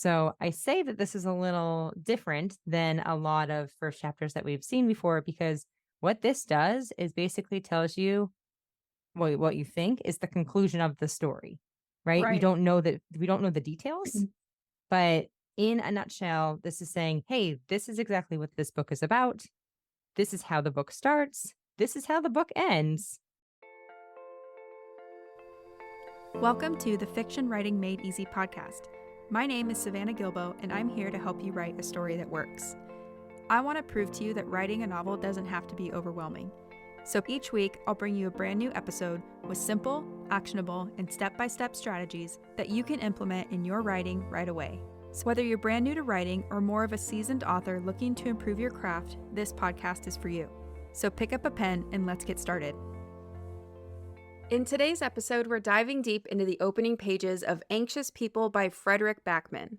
So I say that this is a little different than a lot of first chapters that we've seen before, because what this does is basically tells you what you think is the conclusion of the story, right? Right. We don't know the details, but in a nutshell, this is saying, hey, this is exactly what this book is about. This is how the book starts. This is how the book ends. Welcome to the Fiction Writing Made Easy podcast. My name is Savannah Gilbo, and I'm here to help you write a story that works. I want to prove to you that writing a novel doesn't have to be overwhelming. So each week, I'll bring you a brand new episode with simple, actionable, and step-by-step strategies that you can implement in your writing right away. So whether you're brand new to writing or more of a seasoned author looking to improve your craft, this podcast is for you. So pick up a pen and let's get started. In today's episode, we're diving deep into the opening pages of Anxious People by Frederick Backman.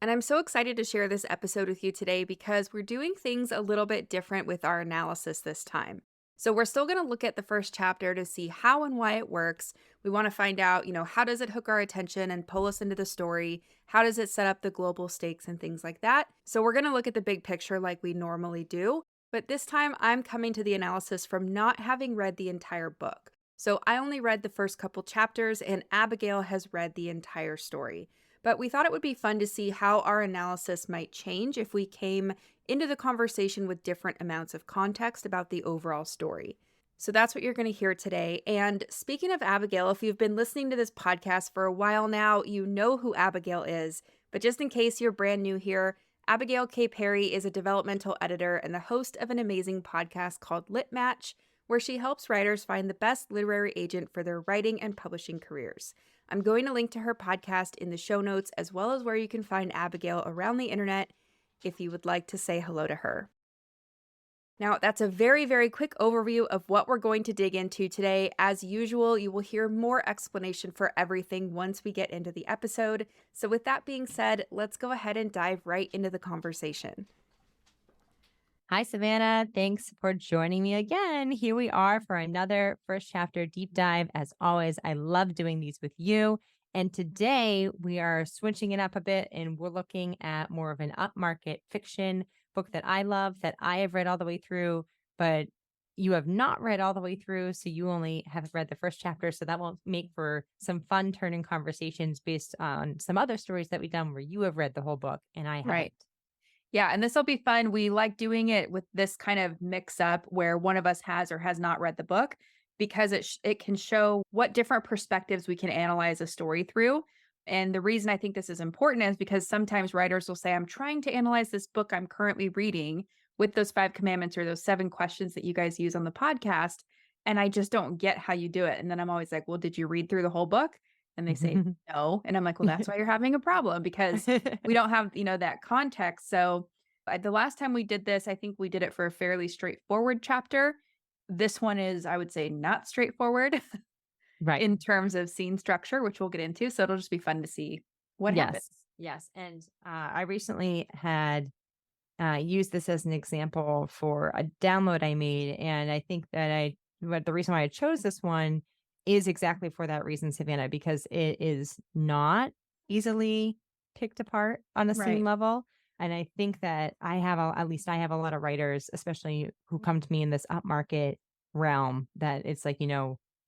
And I'm so excited to share this episode with you today because we're doing things a little bit different with our analysis this time. So we're still going to look at the first chapter to see how and why it works. We want to find out, how does it hook our attention and pull us into the story? How does it set up the global stakes and things like that? So we're going to look at the big picture like we normally do. But this time I'm coming to the analysis from not having read the entire book. So I only read the first couple chapters and Abigail has read the entire story. But we thought it would be fun to see how our analysis might change if we came into the conversation with different amounts of context about the overall story. So that's what you're going to hear today. And speaking of Abigail, if you've been listening to this podcast for a while now, you know who Abigail is. But just in case you're brand new here, Abigail K is a developmental editor and the host of an amazing podcast called Lit Match, where she helps writers find the best literary agent for their writing and publishing careers. I'm going to link to her podcast in the show notes, as well as where you can find Abigail around the internet if you would like to say hello to her. Now, that's a very, very quick overview of what we're going to dig into today. As usual, you will hear more explanation for everything once we get into the episode. So with that being said, let's go ahead and dive right into the conversation. Hi, Savannah. Thanks for joining me again. Here we are for another first chapter deep dive. As always, I love doing these with you. And today we are switching it up a bit and we're looking at more of an upmarket fiction book that I love, that I have read all the way through, but you have not read all the way through. So you only have read the first chapter. So that will make for some fun turning conversations based on some other stories that we've done where you have read the whole book and I haven't. Right. Yeah, and this will be fun. We like doing it with this kind of mix up where one of us has or has not read the book because it can show what different perspectives we can analyze a story through. And the reason I think this is important is because sometimes writers will say, I'm trying to analyze this book I'm currently reading with those 5 commandments or those 7 questions that you guys use on the podcast. And I just don't get how you do it. And then I'm always like, well, did you read through the whole book? And they say, no. And I'm like, well, that's why you're having a problem because we don't have, that context. So the last time we did this, I think we did it for a fairly straightforward chapter. This one is, I would say, not straightforward Right. in terms of scene structure, which we'll get into. So it'll just be fun to see what happens. Yes. And I recently had used this as an example for a download I made. And I think that the reason why I chose this one is exactly for that reason, Savannah, because it is not easily picked apart on a scene Right. level. And I think that at least I have a lot of writers, especially who come to me in this upmarket realm, that it's like,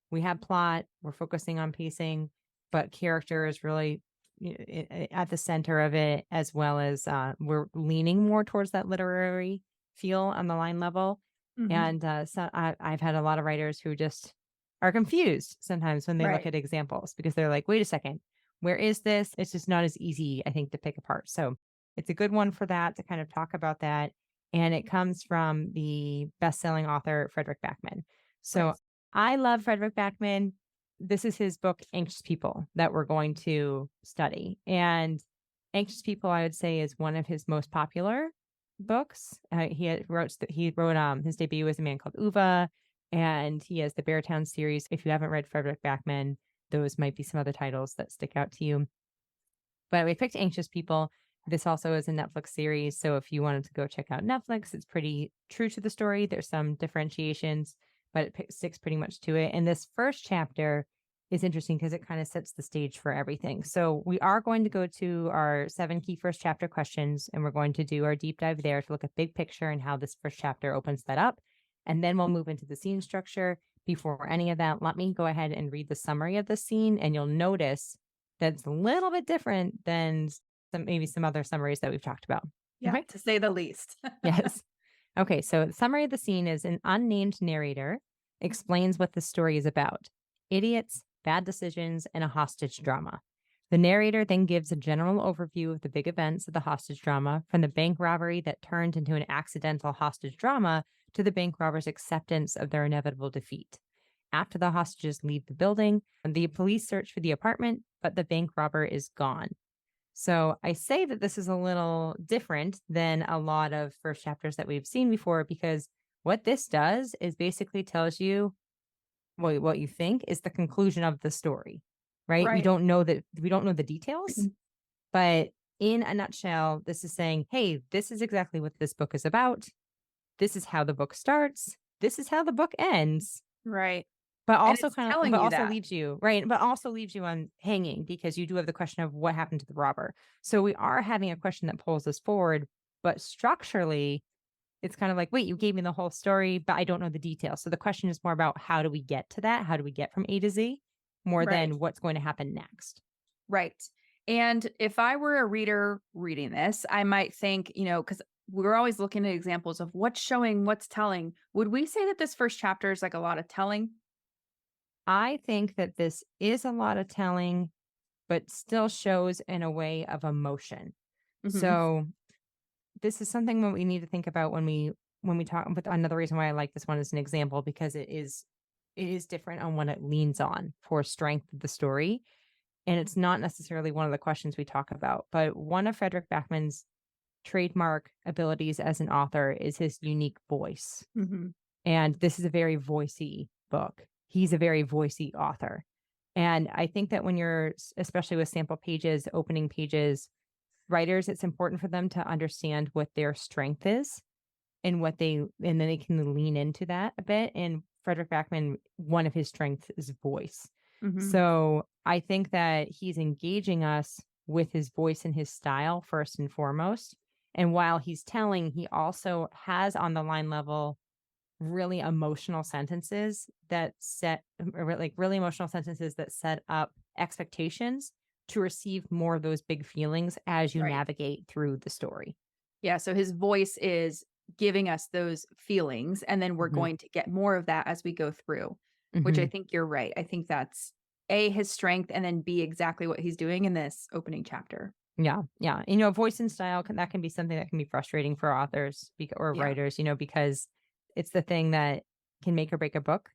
we have plot, we're focusing on pacing, but character is really at the center of it, as well as we're leaning more towards that literary feel on the line level. Mhm. And so I've had a lot of writers who just are confused sometimes when they look Right. at examples because they're like, wait a second, where is this? It's just not as easy, I think, to pick apart. So it's a good one for that, to kind of talk about that. And it comes from the best-selling author, Frederick Backman. So Nice. I love Frederick Backman. This is his book, Anxious People, that we're going to study. And Anxious People, I would say, is one of his most popular books. He wrote his debut as A Man Called Uva, and he has the Beartown series. If you haven't read Frederick Backman, those might be some other titles that stick out to you. But we picked Anxious People. This also is a Netflix series. So if you wanted to go check out Netflix, it's pretty true to the story. There's some differentiations, but it sticks pretty much to it. And this first chapter is interesting because it kind of sets the stage for everything. So we are going to go to our 7 key first chapter questions, and we're going to do our deep dive there to look at big picture and how this first chapter opens that up. And then we'll move into the scene structure. Before any of that, let me go ahead and read the summary of the scene, and you'll notice that it's a little bit different than maybe some other summaries that we've talked about. Yeah, Okay? to say the least. Yes. Okay, so the summary of the scene is an unnamed narrator explains what the story is about: idiots, bad decisions, and a hostage drama. The narrator then gives a general overview of the big events of the hostage drama, from the bank robbery that turned into an accidental hostage drama to the bank robbers' acceptance of their inevitable defeat. After the hostages leave the building, the police search for the apartment, but the bank robber is gone. So I say that this is a little different than a lot of first chapters that we've seen before, because what this does is basically tells you what you think is the conclusion of the story, right? We Right. don't know the details, but in a nutshell, this is saying, hey, this is exactly what this book is about. This is how the book starts. This is how the book ends. Right. But And also it's telling you that. leaves you, right? But also leaves you on hanging, because you do have the question of what happened to the robber. So we are having a question that pulls us forward, but structurally, it's kind of like, wait, you gave me the whole story, but I don't know the details. So the question is more about, how do we get to that? How do we get from A to Z, more Right. than what's going to happen next? Right. And if I were a reader reading this, I might think, because we're always looking at examples of what's showing, what's telling. Would we say that this first chapter is like a lot of telling? I think that this is a lot of telling, but still shows in a way of emotion. Mhm. So this is something that we need to think about when we talk. But another reason why I like this one as an example, because it is different on what it leans on for strength of the story. And it's not necessarily one of the questions we talk about, but one of Frederick Backman's trademark abilities as an author is his unique voice. Mhm. And this is a very voicey book. He's a very voicey author. And I think that when you're, especially with sample pages, opening pages, writers, it's important for them to understand what their strength is and and then they can lean into that a bit. And Frederick Backman, one of his strengths is voice. Mhm. So I think that he's engaging us with his voice and his style first and foremost. And while he's telling, he also has on the line level really emotional sentences that really emotional sentences that set up expectations to receive more of those big feelings as you Right. navigate through the story. Yeah, so his voice is giving us those feelings, and then we're Mhm. going to get more of that as we go through, which I Mhm. think you're right. I think that's A, his strength, and then B, exactly what he's doing in this opening chapter. Yeah, yeah. Voice and style that can be something that can be frustrating for authors or Yeah. writers, because it's the thing that can make or break a book,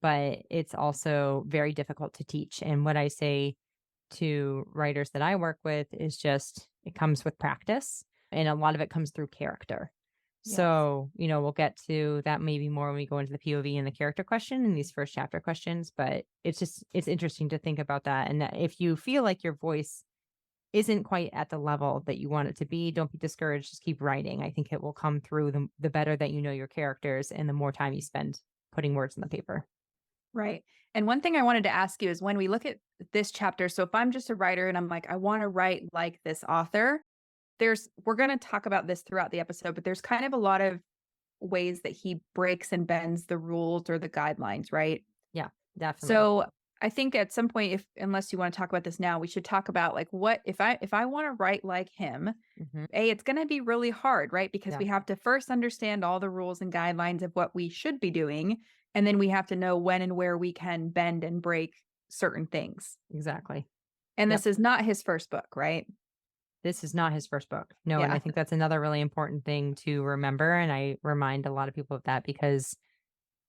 but it's also very difficult to teach. And what I say to writers that I work with is just it comes with practice, and a lot of it comes through character. Yes. So, we'll get to that maybe more when we go into the POV and the character question in these first chapter questions, but it's interesting to think about that. And that if you feel like your voice isn't quite at the level that you want it to be, don't be discouraged. Just keep writing. I think it will come through the better that you know your characters and the more time you spend putting words on the paper. Right. And one thing I wanted to ask you is when we look at this chapter, so if I'm just a writer and I'm like, I want to write like this author, we're going to talk about this throughout the episode, but there's kind of a lot of ways that he breaks and bends the rules or the guidelines, right? Yeah, definitely. So I think at some point, unless you want to talk about this now, we should talk about like what if I want to write like him, Hmm. it's going to be really hard, right? Because Yeah, we have to first understand all the rules and guidelines of what we should be doing. And then we have to know when and where we can bend and break certain things. exactly. And Yep. this is not his first book, right? This is not his first book. No, and I Yeah. think that's another really important thing to remember. And I remind a lot of people of that, because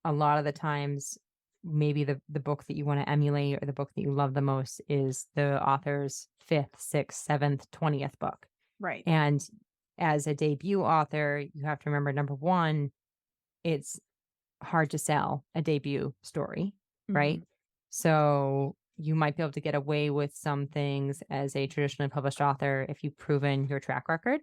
a lot of the times, maybe the book that you want to emulate or the book that you love the most is the author's fifth, sixth, seventh, 20th book. Right. And as a debut author, you have to remember, number one, it's hard to sell a debut story, right? Mhm. So you might be able to get away with some things as a traditionally published author if you've proven your track record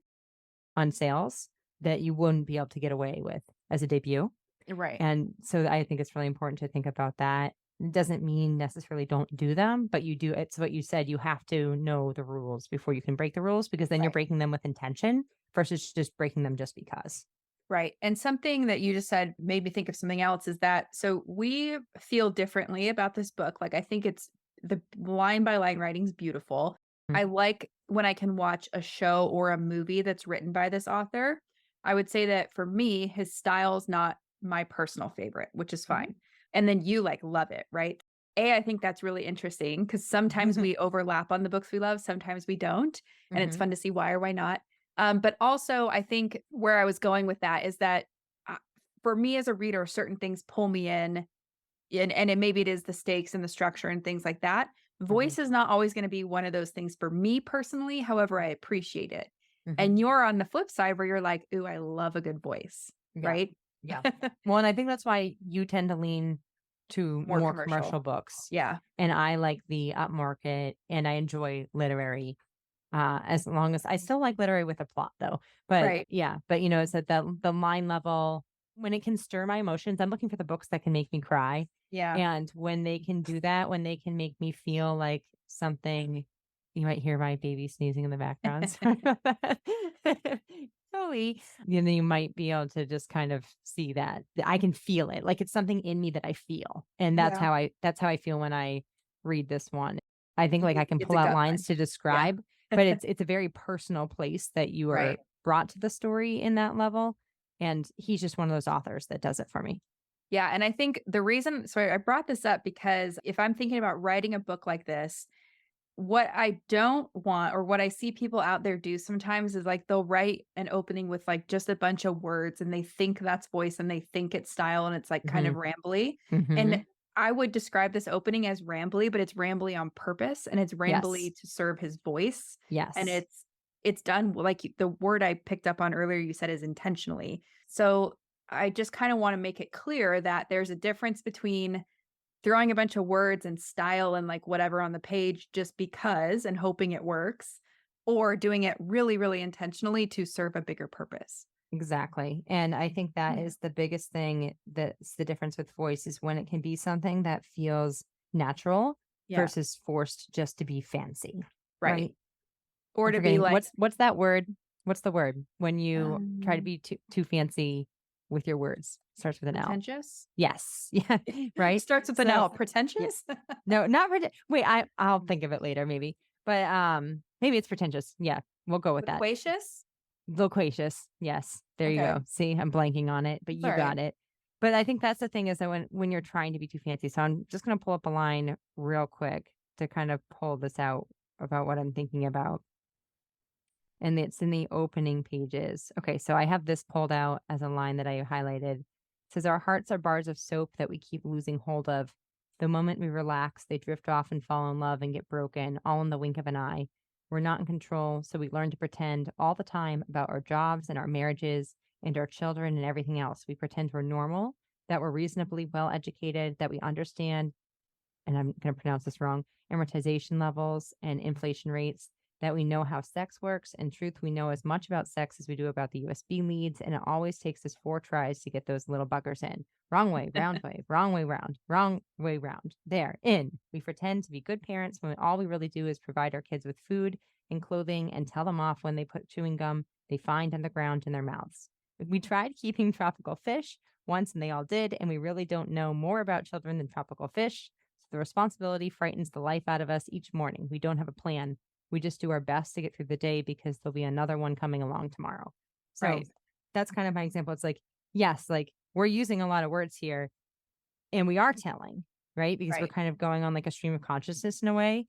on sales that you wouldn't be able to get away with as a debut. Right. And so I think it's really important to think about that. It doesn't mean necessarily don't do them, but you do. It's what you said. You have to know the rules before you can break the rules, because then you're Right. breaking them with intention versus just breaking them just because. Right. And something that you just said made me think of something else is that so we feel differently about this book. Like, I think it's the line by line writing's beautiful. Mm. I like when I can watch a show or a movie that's written by this author. I would say that for me, his style's not my personal favorite, which is Mhm. fine. And then you like love it, right? I think that's really interesting because sometimes we overlap on the books we love, sometimes we don't. And it's Mhm. fun to see why or why not. But also, I think where I was going with that is that uh, for me as a reader, certain things pull me in, and maybe it is the stakes and the structure and things like that. Mhm. Voice is not always going to be one of those things for me personally. However, I appreciate it. Mhm. And you're on the flip side where you're like, "Ooh, I love a good voice," Yeah. right? Yeah. Well, and I think that's why you tend to lean to More more commercial. commercial books, Yeah. and I like the upmarket, and I enjoy literary. As long as I still like literary with a plot though. But Right. yeah, but it's at the line level when it can stir my emotions. I'm looking for the books that can make me cry. Yeah. And when they can do that, when they can make me feel like something, you might hear my baby sneezing in the background. Sorry about that. Chloe, then you might be able to just kind of see that I can feel it. Like it's something in me that I feel. And Yeah. that's how I feel when I read this one. I think like I can It's pull a out gut lines punch. to Yeah. describe, but it's a very personal place that you are Right. brought to the story in that level, and he's just one of those authors that does it for me. Yeah, and I think the reason sorry, I brought this up because if I'm thinking about writing a book like this, what I don't want or what I see people out there do sometimes is like they'll write an opening with like just a bunch of words and they think that's voice and they think it's style and it's like kind of Mhm. rambly. And Mhm. I would describe this opening as rambly, but it's rambly on purpose and it's Yes. rambly to serve his voice. And Yes. it's done like the word I picked up on earlier you said is intentionally. So I just kind of want to make it clear that there's a difference between throwing a bunch of words and style and like whatever on the page just because and hoping it works, or doing it really, really intentionally to serve a bigger purpose. Exactly. And I think that Yeah. is the biggest thing that's the difference with voice is when it can be something that feels natural Yeah. versus forced just to be fancy. Right. Right? Or I'm to be forgetting like, what's that word? What's the word when you try to um, be too fancy with your words? Starts with an L. pretentious. Yes. Yeah. Right. Starts with an So L. yeah. Pretentious. No, not wait, I'll think of it later, maybe. But maybe it's pretentious. Yeah, we'll go with that. Loquacious. Loquacious. Yes. There you Okay. go. See, I'm blanking on it, but It's you all right. got it. But I think that's the thing is that when you're trying to be too fancy. So I'm just gonna pull up a line real quick to kind of pull this out about what I'm thinking about. And it's in the opening pages. Okay, so I have this pulled out as a line that I highlighted. It says, "Our hearts are bars of soap that we keep losing hold of. The moment we relax, they drift off and fall in love and get broken, all in the wink of an eye. We're not in control, so we learn to pretend all the time about our jobs and our marriages and our children and everything else. We pretend we're normal, that we're reasonably well educated, that we understand, and I'm going to pronounce this wrong, amortization levels and inflation rates, that we know how sex works. In truth, we know as much about sex as we do about the USB leads, and it always takes us 4 tries to get those little buggers in. Wrong way, round way, wrong way round, wrong way round. There, in. We pretend to be good parents when all we really do is provide our kids with food and clothing and tell them off when they put chewing gum they find on the ground in their mouths. We tried keeping tropical fish once and they all did, and we really don't know more about children than tropical fish. The responsibility frightens the life out of us each morning. We don't have a plan. We just do our best to get through the day because there'll be another one coming along tomorrow." So Right. that's kind of my example. It's like, yes, like we're using a lot of words here and we are telling, right? Because we're Right. kind of going on like a stream of consciousness in a way.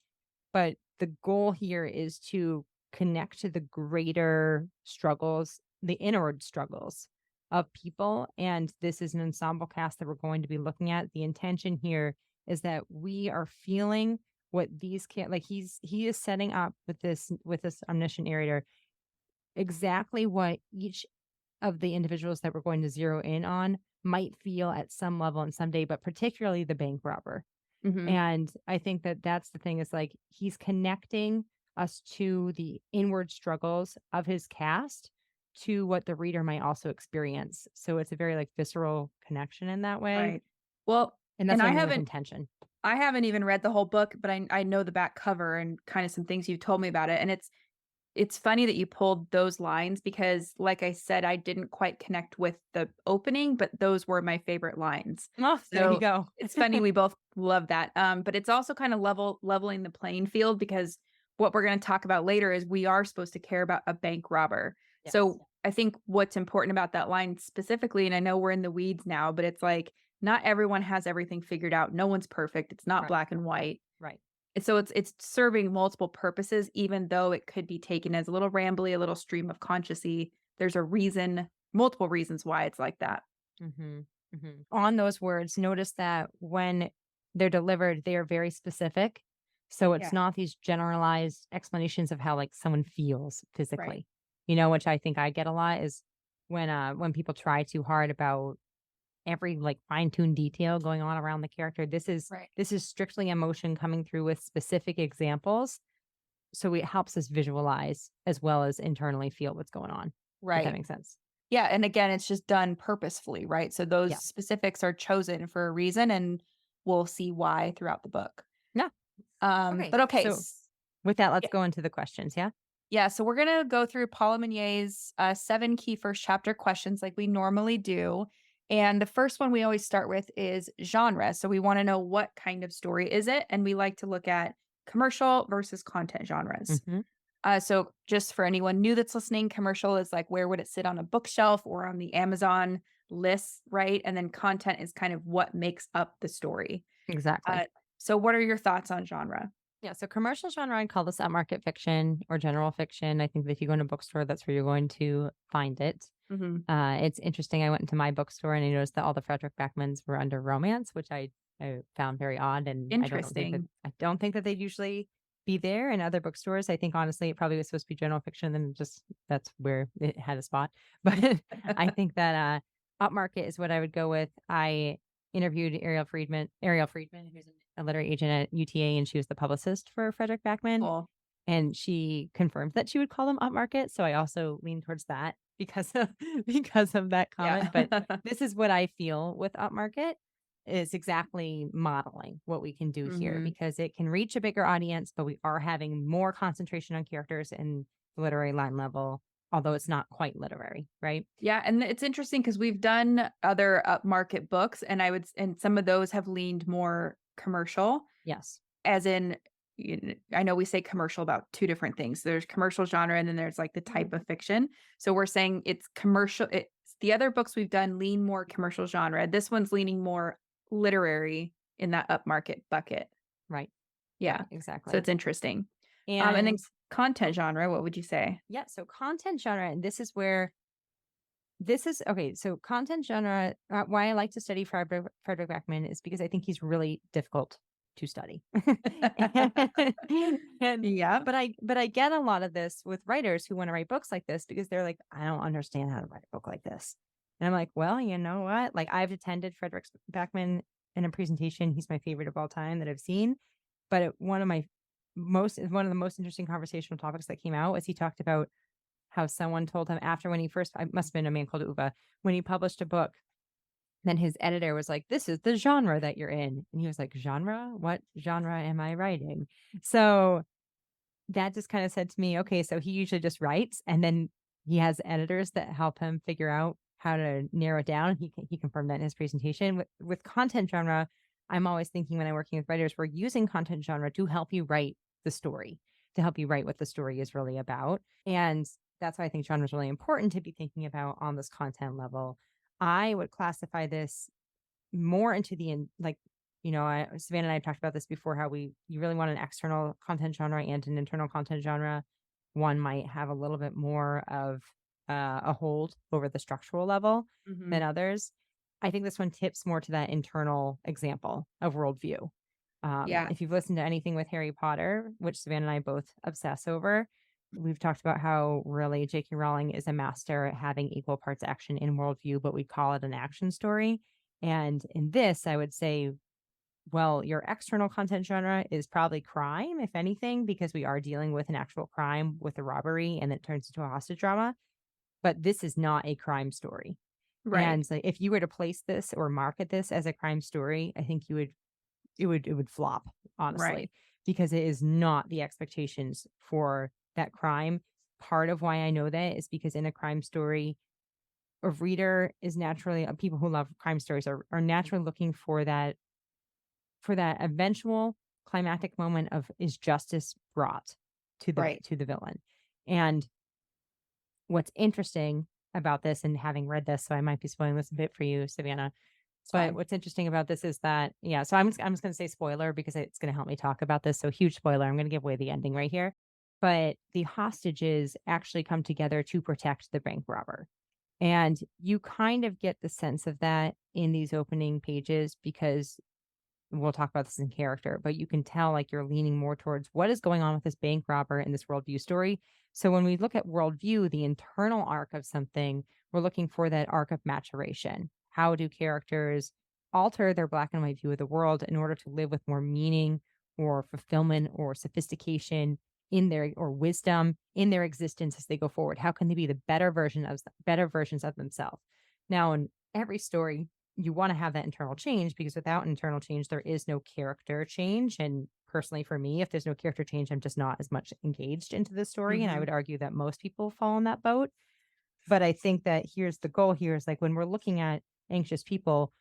But the goal here is to connect to the greater struggles, the inward struggles of people. And this is an ensemble cast that we're going to be looking at. The intention here is that we are feeling what these can like he is setting up with this omniscient narrator exactly what each of the individuals that we're going to zero in on might feel at some level and someday, but particularly the bank robber. Hmm. And I think that that's the thing is like he's connecting us to the inward struggles of his cast to what the reader might also experience. So it's a very like visceral connection in that way. Right. Well, And that's And what I mean with intention. I haven't even read the whole book, but I know the back cover and kind of some things you've told me about it. And it's funny that you pulled those lines because, like I said, I didn't quite connect with the opening, but those were my favorite lines. Oh, there you So go. it's funny we both love that. But it's also kind of leveling the playing field because what we're going to talk about later is we are supposed to care about a bank robber. Yes. So I think what's important about that line specifically, and I know we're in the weeds now, but it's like not everyone has everything figured out. No one's perfect. It's not Right. black and white. Right. And so it's serving multiple purposes, even though it could be taken as a little rambly, a little stream of consciousness. There's a reason, multiple reasons why it's like that. Mm-hmm. Mm-hmm. On those words, notice that when they're delivered, they are very specific. So it's Yeah. not these generalized explanations of how like someone feels physically. Right. You know, which I think I get a lot is when people try too hard about every like fine-tuned detail going on around the character. This is Right. strictly emotion coming through with specific examples. So it helps us visualize as well as internally feel what's going on. If that Right. makes sense. Yeah. And again, it's just done purposefully, right? So those Yeah. specifics are chosen for a reason, and we'll see why throughout the book. Yeah. Okay. But okay. So with that, let's Yeah. go into the questions. Yeah. Yeah, so we're going to go through Paula Meunier's 7 key first chapter questions like we normally do. And the first one we always start with is genre. So we want to know what kind of story is it? And we like to look at commercial versus content genres. Mm-hmm. So just for anyone new that's listening, commercial is like where would it sit on a bookshelf or on the Amazon list, right? And then content is kind of what makes up the story. Exactly. So what are your thoughts on genre? Yeah. So commercial genre, I'd call this upmarket fiction or general fiction. I think that if you go in a bookstore, that's where you're going to find it. Mm-hmm. It's interesting. I went into my bookstore and I noticed that all the Frederick Backmans were under romance, which I found very odd. And Interesting. I don't think that they'd usually be there in other bookstores. I think honestly, it probably was supposed to be general fiction, and just that's where it had a spot. But I think that upmarket is what I would go with. I interviewed Ariel Friedman, who's a literary agent at UTA, and she was the publicist for Frederick Backman. Cool. And she confirmed that she would call them upmarket. So I also lean towards that because of that comment. Yeah. But this is what I feel with upmarket is exactly modeling what we can do here Mhm. because it can reach a bigger audience, but we are having more concentration on characters in the literary line level, although it's not quite literary, right? Yeah, and it's interesting because we've done other upmarket books, and and some of those have leaned more commercial, Yes. as in, I know we say commercial about two different things. There's commercial genre, and then there's like the type of fiction. So we're saying it's commercial. It's the other books we've done lean more commercial genre. This one's leaning more literary in that upmarket bucket. Right. Yeah, Exactly. so it's interesting. And And then content genre, what would you say? yeah, so content genre, and this is where this is okay. So content genre, why I like to study Frederick Backman is because I think he's really difficult to study. and Yeah. but I get a lot of this with writers who want to write books like this because they're like, I don't understand how to write a book like this. And I'm like, well, you know what? Like I've attended Frederick Backman in a presentation. He's my favorite of all time that I've seen. But one of the most interesting conversational topics that came out was he talked about how someone told him after when he first, it must have been a man called Uva, when he published a book, then his editor was like, this is the genre that you're in. And he was like, genre? What genre am I writing? So that just kind of said to me, okay, so he usually just writes and then he has editors that help him figure out how to narrow it down. He confirmed that in his presentation. With content genre, I'm always thinking when I'm working with writers, we're using content genre to help you write the story, to help you write what the story is really about. And that's why I think genre is really important to be thinking about on this content level. I would classify this more into Savannah and I have talked about this before, how you really want an external content genre and an internal content genre. One might have a little bit more of a hold over the structural level than others. I think this one tips more to that internal example of worldview. Yeah. If you've listened to anything with Harry Potter, which Savannah and I both obsess over, we've talked about how really J.K. Rowling is a master at having equal parts action in worldview, but we call it an action story. And in this, I would say, well, your external content genre is probably crime, if anything, because we are dealing with an actual crime with a robbery and it turns into a hostage drama. But this is not a crime story. Right. And like, if you were to place this or market this as a crime story, I think it would flop, Right. honestly, because it is not the expectations for that crime. Part of why I know that is because in a crime story, a reader is naturally people who love crime stories are naturally looking for that eventual climactic moment of is justice brought Right. to the villain. And what's interesting about this, and having read this, so I might be spoiling this a bit for you, Savannah. It's But fine. what's interesting about this is that, yeah, so I'm just going to say spoiler because it's going to help me talk about this. So huge spoiler. I'm going to give away the ending right here. But the hostages actually come together to protect the bank robber. And you kind of get the sense of that in these opening pages because we'll talk about this in character, but you can tell like you're leaning more towards what is going on with this bank robber in this worldview story. So when we look at worldview, the internal arc of something, we're looking for that arc of maturation. How do characters alter their black and white view of the world in order to live with more meaning or fulfillment or sophistication in their or wisdom in their existence as they go forward? How can they be the better versions of themselves? Now, in every story, you want to have that internal change because without internal change, there is no character change. And personally, for me, if there's no character change, I'm just not as much engaged into the story. And I Hmm. would argue that most people fall in that boat. But I think that here's the goal here is like when we're looking at anxious people,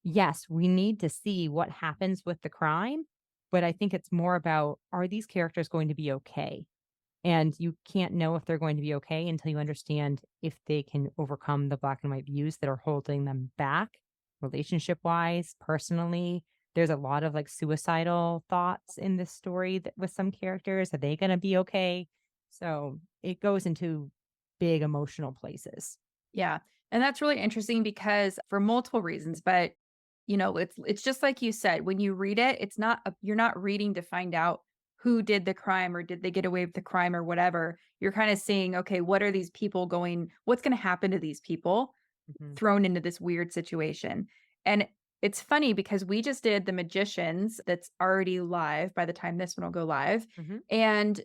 yes, we need to see what happens with the crime. But I think it's more about are these characters going to be okay? And you can't know if they're going to be okay until you understand if they can overcome the black and white views that are holding them back, relationship wise, personally. There's a lot of like suicidal thoughts in this story that, with some characters. Are they going to be okay? So it goes into big emotional places. Yeah. And that's really interesting because for multiple reasons, but it's just like you said, when you read it, it's not you're not reading to find out who did the crime or did they get away with the crime or whatever. You're kind of seeing, okay, what are these people going, what's going to happen to these people Hmm. thrown into this weird situation? And it's funny because we just did The Magicians that's already live by the time this one will go live. Hmm. And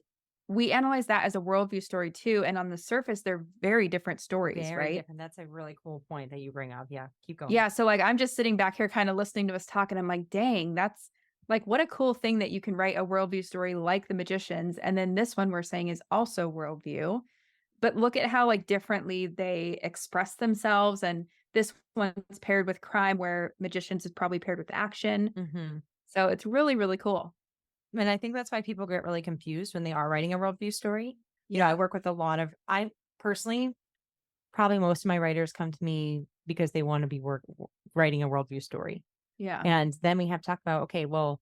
we analyze that as a worldview story too. And on the surface, they're very different stories, Very right? different. That's a really cool point that you bring up. Yeah, keep going. Yeah, so, like, I'm just sitting back here kinda listening to us talk, and I'm like, "Dang, that's like, what a cool thing that you can write a worldview story like The Magicians, and then this one we're saying is also worldview, but look at how, like, differently they express themselves, and this one's paired with crime where Magicians is probably paired with action, Hmm. so it's really, really cool." And I think that's why people get really confused when they are writing a worldview story. I Yeah, work with I personally, probably most of my writers come to me because they want to be writing a worldview story. yeah, And then we have to talk about, okay, well,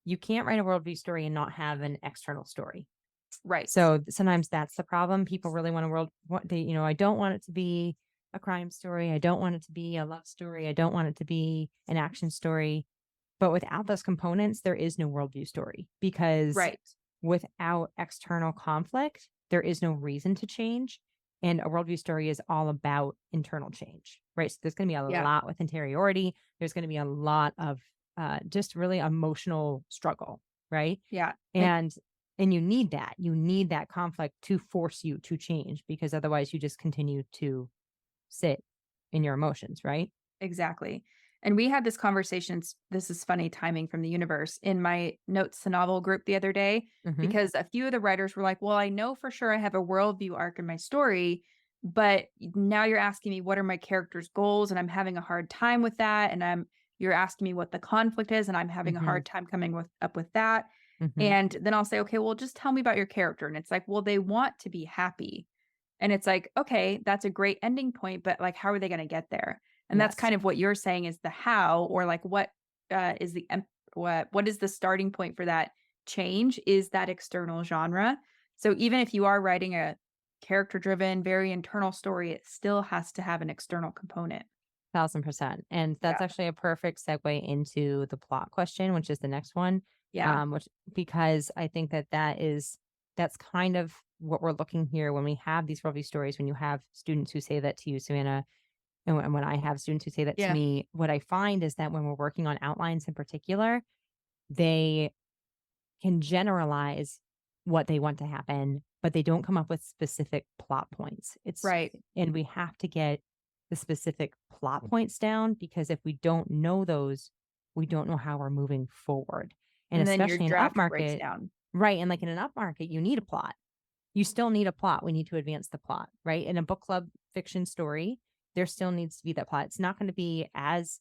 you can't write a worldview story and not have an external story. right. So sometimes that's the problem. People really want a I don't want it to be a crime story. I don't want it to be a love story. I don't want it to be an action story. But without those components, there is no worldview story because Right. without external conflict, there is no reason to change. And a worldview story is all about internal change, right? So there's going to be a Yeah, lot with interiority. There's going to be a lot of just really emotional struggle, right? yeah, And and you need that. You need that conflict to force you to change because otherwise you just continue to sit in your emotions, right? exactly. And we had this conversation. This is funny timing from the universe in my notes to novel group the other day, Hmm. because a few of the writers were like, well, I know for sure I have a worldview arc in my story, but now you're asking me what are my characters' goals, and I'm having a hard time with that. And you're asking me what the conflict is, and I'm having a Hmm. hard time coming up with that. Hmm. And then I'll say, okay, well, just tell me about your character. And it's like, well, they want to be happy. And it's like, okay, that's a great ending point, but like, how are they going to get there? And that's Yes. kind of what you're saying is the how, or like what is the what is the starting point for that change is that external genre. So even if you are writing a character driven, very internal story, it still has to have an external component. 1,000%. And that's Yeah. actually a perfect segue into the plot question, which is the next one. Yeah. Which because I think that's kind of what we're looking here when we have these worldview stories, when you have students who say that to you, Savannah, and when I have students who say that to Yeah. me, what I find is that when we're working on outlines in particular, they can generalize what they want to happen, but they don't come up with specific plot points. Right. And we have to get the specific plot points down, because if we don't know those, we don't know how we're moving forward. And then your especially in draft breaks upmarket, down. right? And like in an upmarket, you need a plot. You still need a plot. We need to advance the plot, right? In a book club fiction story, there still needs to be that plot. It's not going to be as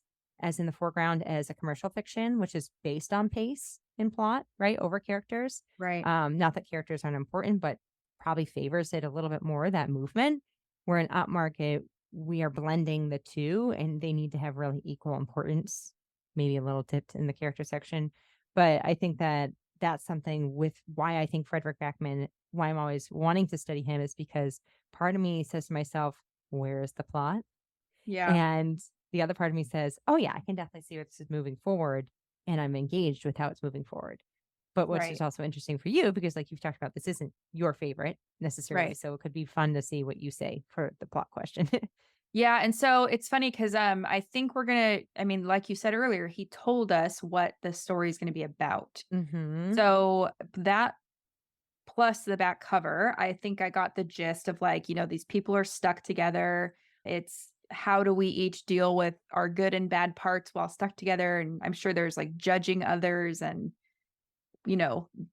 in the foreground as a commercial fiction, which is based on pace and plot, right? Over characters. Right. Not that characters aren't important, but probably favors it a little bit more, that movement. Where in upmarket, we are blending the two and they need to have really equal importance, maybe a little dipped in the character section. But I think that that's something with why I think Frederick Backman, why I'm always wanting to study him, is because part of me says to myself, where is the plot? Yeah. And the other part of me says, oh, yeah, I can definitely see where this is moving forward. And I'm engaged with how it's moving forward. But what's Right. just also interesting for you, because like you've talked about, this isn't your favorite necessarily. Right. So it could be fun to see what you say for the plot question. Yeah, and so it's funny because I think we're gonna. I mean, like you said earlier, he told us what the story is going to be about. Mm-hmm. So that plus the back cover, I think I got the gist of like, these people are stuck together. It's how do we each deal with our good and bad parts while stuck together? And I'm sure there's like judging others and,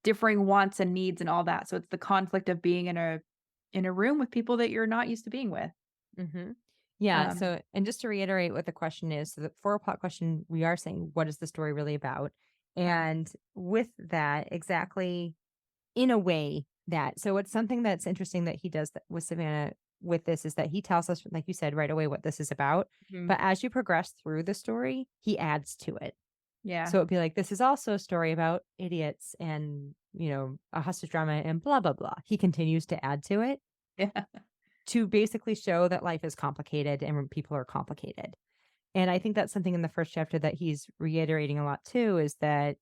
differing wants and needs and all that. So it's the conflict of being in a room with people that you're not used to being with. Mm-hmm. Yeah. Um, So, and just to reiterate what the question is, so for a plot question, we are saying, what is the story really about? And with that, exactly in a way that, so it's something that's interesting that he does with Savannah with this is that he tells us, like you said, right away what this is about. mhm. But as you progress through the story, he adds to it. Yeah. So it'd be like, this is also a story about idiots and, a hostage drama and blah, blah, blah. He continues to add to it Yeah. to basically show that life is complicated and people are complicated. And I think that's something in the first chapter that he's reiterating a lot too, is that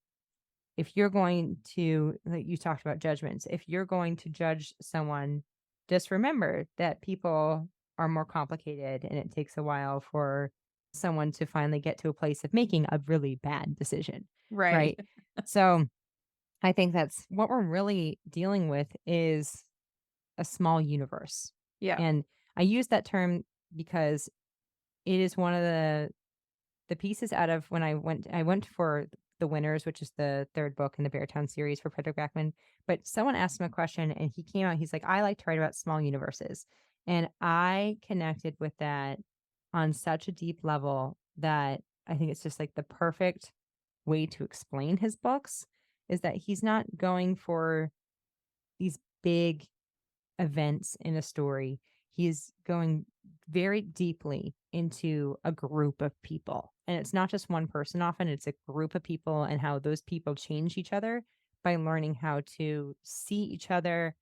if you're going to, like you talked about judgments, if you're going to judge someone, just remember that people are more complicated and it takes a while for someone to finally get to a place of making a really bad decision. Right. Right. So I think that's what we're really dealing with is a small universe. Yeah. And I use that term because it is one of the pieces out of when I went for The Winners, which is the third book in the Beartown series for Frederick Backman. But someone asked him a question and he came out, he's like, I like to write about small universes. And I connected with that on such a deep level that I think it's just like the perfect way to explain his books, is that he's not going for these big events in a story. He's going very deeply into a group of people. And it's not just one person often, it's a group of people and how those people change each other by learning how to see each other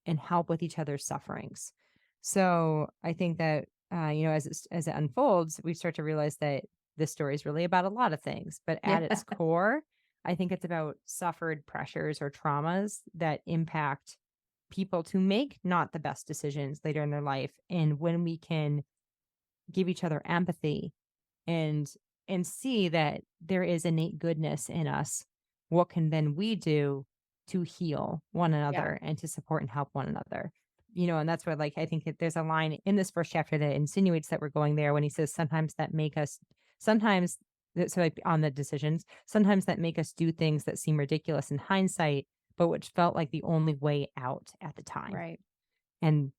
and help with each other's sufferings. So I think that as it unfolds, we start to realize that this story is really about a lot of things, but at Yeah. its core, I think it's about suffered pressures or traumas that impact people to make not the best decisions later in their life. And when we can give each other empathy and see that there is innate goodness in us, what can then we do to heal one Yeah. another and to support and help one another? And that's where, like, I think that there's a line in this first chapter that insinuates that we're going there when he says sometimes so like on the decisions, sometimes that make us do things that seem ridiculous in hindsight, but which felt like the only way out at the time. Right. And,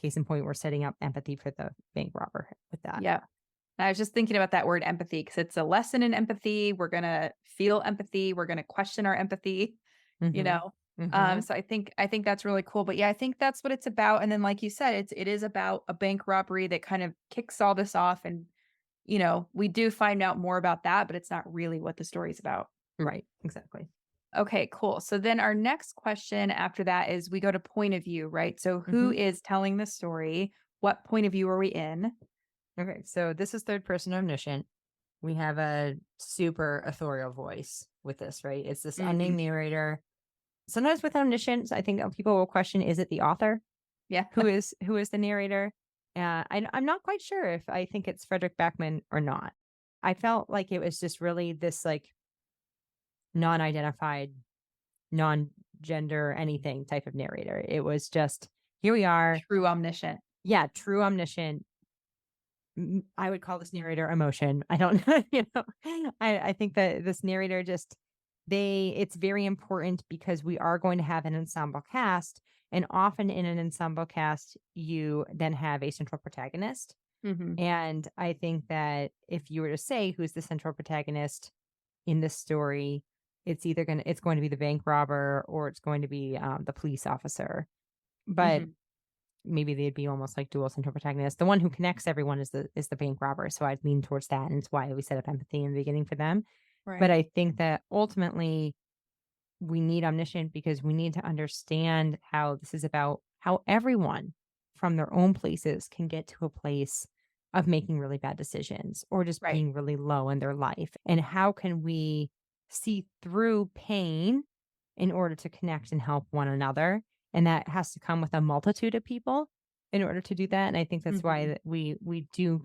case in point, we're setting up empathy for the bank robber with that. Yeah. I was just thinking about that word empathy because it's a lesson in empathy. We're going to feel empathy. We're going to question our empathy, you Mm-hmm. know? Mm-hmm. So I think that's really cool. But yeah, I think that's what it's about. And then, like you said, it is about a bank robbery that kind of kicks all this off. And, we do find out more about that, but it's not really what the story's about. Right. Exactly. Okay, cool. So then our next question after that is we go to point of view, right? So who Mm-hmm. is telling the story? What point of view are we in? Okay. So this is third person omniscient. We have a super authorial voice with this, right? It's this unnamed Mhm. narrator. Sometimes with omniscience, I think people will question, is it the author Yeah. who is the narrator? I'm not quite sure if I think it's Frederick Backman or not. I felt like it was just really this like non-identified, non-gender, anything type of narrator. It was just, here we are. True omniscient. Yeah, true omniscient. I would call this narrator emotion. I don't know, I think that this narrator just it's very important because we are going to have an ensemble cast. And often in an ensemble cast, you then have a central protagonist. Mm-hmm. And I think that if you were to say who's the central protagonist in this story, it's going to be the bank robber or it's going to be the police officer. But Mm-hmm. maybe they'd be almost like dual central protagonists. The one who connects everyone is the bank robber. So I'd lean towards that, and it's why we set up empathy in the beginning for them. But Right. I think that ultimately we need omniscient because we need to understand how this is about how everyone from their own places can get to a place of making really bad decisions or just Right. being really low in their life. And how can we see through pain in order to connect and help one another? And that has to come with a multitude of people in order to do that. And I think that's why Mm-hmm. that we do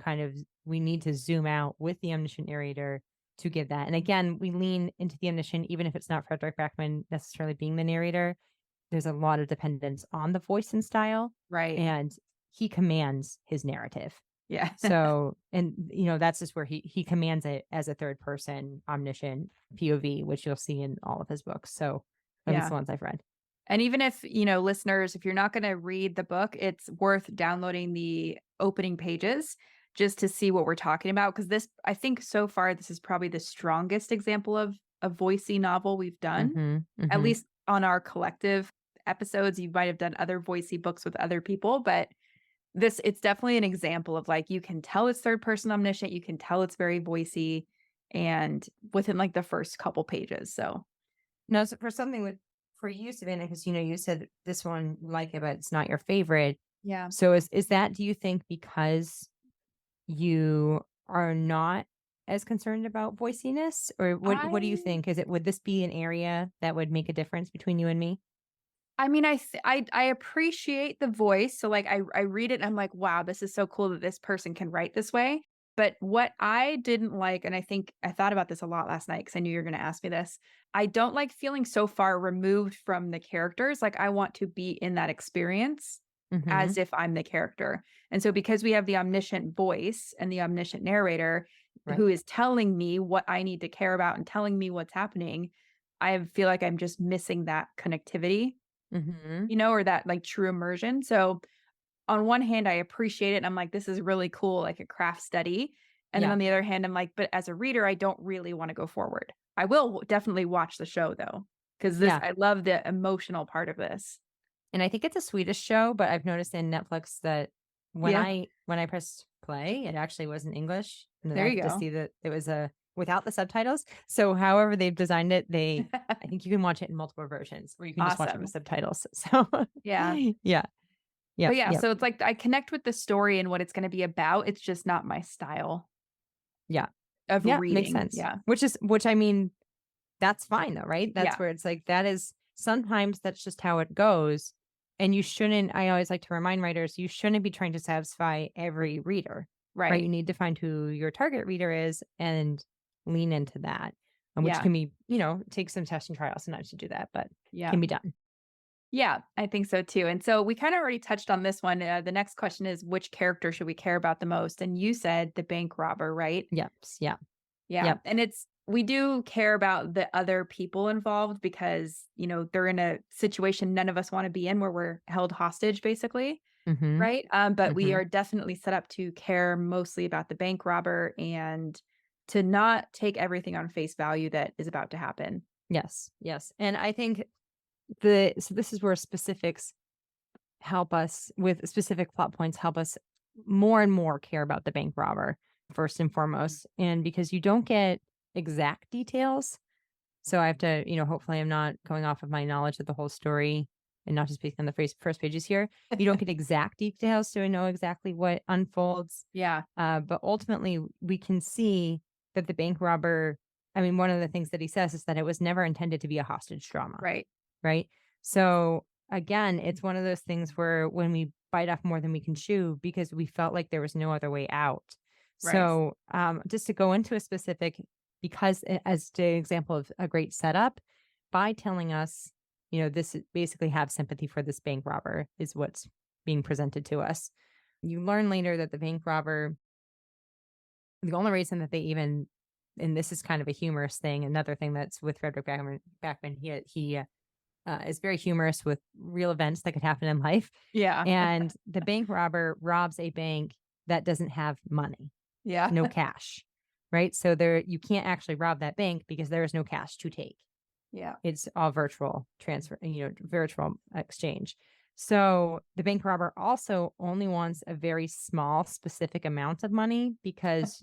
we need to zoom out with the omniscient narrator to give that. And again, we lean into the omniscient, even if it's not Frederick Backman necessarily being the narrator. There's a lot of dependence on the voice and style, Right. and he commands his narrative. Yeah. So, and that's just where he commands it as a third person omniscient POV, which you'll see in all of his books. So, at least Yeah. the ones I've read. And even if, listeners, if you're not going to read the book, it's worth downloading the opening pages just to see what we're talking about. Because I think so far, this is probably the strongest example of a voicey novel we've done, Mm-hmm. at Mm-hmm. least on our collective episodes. You might have done other voicey books with other people, but it's definitely an example of like, you can tell it's third person omniscient. You can tell it's very voicey and within like the first couple pages. So, No, so for you, Savannah, because you said this one you like it, but it's not your favorite. yeah. So is that, do you think, because you are not as concerned about voiciness, or what do you I think? Would this be an area that would make a difference between you and me? I mean, I appreciate the voice. So like I read it and I'm like, wow, this is so cool that this person can write this way. But what I didn't like, and I think I thought about this a lot last night because I knew you were going to ask me this. I don't like feeling so far removed from the characters. Like I want to be in that experience Mm-hmm. as if I'm the character. And so because we have the omniscient voice and the omniscient narrator Right. who is telling me what I need to care about and telling me what's happening, I feel like I'm just missing that connectivity, Mm-hmm. or that like true immersion. So on one hand, I appreciate it. And I'm like, this is really cool, like a craft study. And then Yeah. on the other hand, I'm like, but as a reader, I don't really want to go forward. I will definitely watch the show though, because Yeah. I love the emotional part of this. And I think it's a Swedish show, but I've noticed in Netflix that Yeah, when I pressed play, it actually was in English, and then there I you could just go. see that it was a without the subtitles. So however they've designed it, I think you can watch it in multiple versions, or you can just watch it with Awesome. subtitles. So Yeah. yeah, But yep, yeah, yep, so it's like I connect with the story and what it's going to be about. It's just not my style yeah, of yeah, makes reading. sense. Yeah. Which I mean, that's fine though, right? That's Yeah. where it's like that is sometimes that's just how it goes. And you shouldn't, I always like to remind writers, you shouldn't be trying to satisfy every reader, right? Right. You need to find who your target reader is and lean into that. And which Yeah. can be, take some test and trial sometimes to do that, but Yeah. can be done. Yeah, I think so too. And so we kind of already touched on this one. The next question is, which character should we care about the most? And you said the bank robber, right? Yep. Yeah. Yeah. Yep. And we do care about the other people involved because, they're in a situation none of us want to be in where we're held hostage, basically. Mm-hmm. Right. But we Mm-hmm. are definitely set up to care mostly about the bank robber and to not take everything on face value that is about to happen. Yes. Yes. And I think so this is where specifics help us with specific plot points, help us more and more care about the bank robber first and foremost. And because you don't get exact details, so I have to, hopefully I'm not going off of my knowledge of the whole story and not just speaking on the first pages here. You don't get exact details to know exactly what unfolds. Yeah. But ultimately, we can see that the bank robber, I mean, one of the things that he says is that it was never intended to be a hostage drama, Right. right? So again, it's one of those things where when we bite off more than we can chew because we felt like there was no other way out. Right. So just to go into a specific, because as the example of a great setup, by telling us, this basically have sympathy for this bank robber is what's being presented to us. You learn later that the bank robber the only reason that they even, and this is kind of a humorous thing, another thing that's with Frederick Backman, he is very humorous with real events that could happen in life. Yeah. And the bank robber robs a bank that doesn't have money, Yeah. no cash, right? So there, you can't actually rob that bank because there is no cash to take. Yeah. It's all virtual transfer, virtual exchange. So the bank robber also only wants a very small, specific amount of money because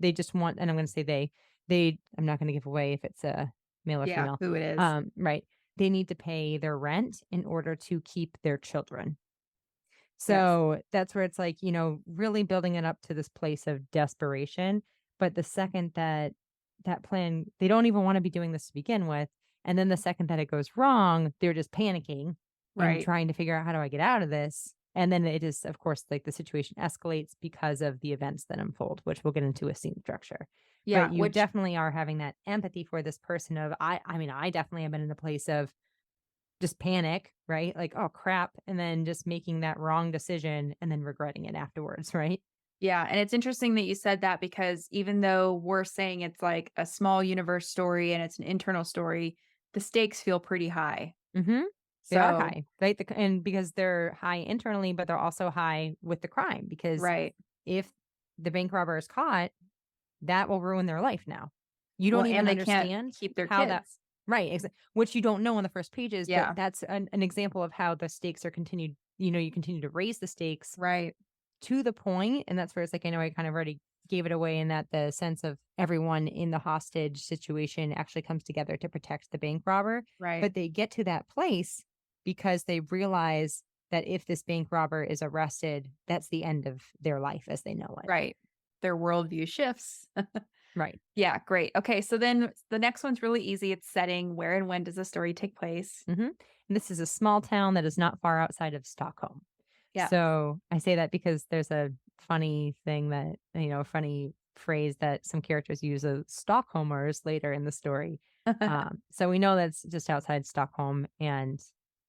they just want, and I'm going to say I'm not going to give away if it's a male or Yeah. female. Who it is. Right. They need to pay their rent in order to keep their children. Yes. So that's where it's like, really building it up to this place of desperation. But the second that that plan, they don't even want to be doing this to begin with. And then the second that it goes wrong, they're just panicking and Right. trying to figure out, how do I get out of this? And then it is, of course, like the situation escalates because of the events that unfold, which we'll get into a scene structure. Yeah. But you Which, definitely are having that empathy for this person of, I mean, I definitely have been in the place of just panic, right? Like, oh crap. And then just making that wrong decision and then regretting it afterwards, right? yeah. And it's interesting that you said that because even though we're saying it's like a small universe story and it's an internal story, the stakes feel pretty high. Mm-hmm. They are So, high, right? And because they're high internally, but they're also high with the crime. Because right. if the bank robber is caught, that will ruin their life now. You Well, don't and even they can't understand keep their how that, kids. right, which you don't know in the first pages, but Yeah. that's an example of how the stakes are continued. You continue to raise the stakes Right. to the point, and that's where it's like, I know I kind of already gave it away in that the sense of everyone in the hostage situation actually comes together to protect the bank robber, Right. but they get to that place because they realize that if this bank robber is arrested, that's the end of their life as they know it. Right. Their worldview shifts. Right. Yeah, great. Okay, so then the next one's really easy. It's setting. Where and when does the story take place? And this is a small town that is not far outside of Stockholm. Yeah. So I say that because there's a funny thing that, a funny phrase that some characters use of Stockholmers later in the story. So we know that's just outside Stockholm. And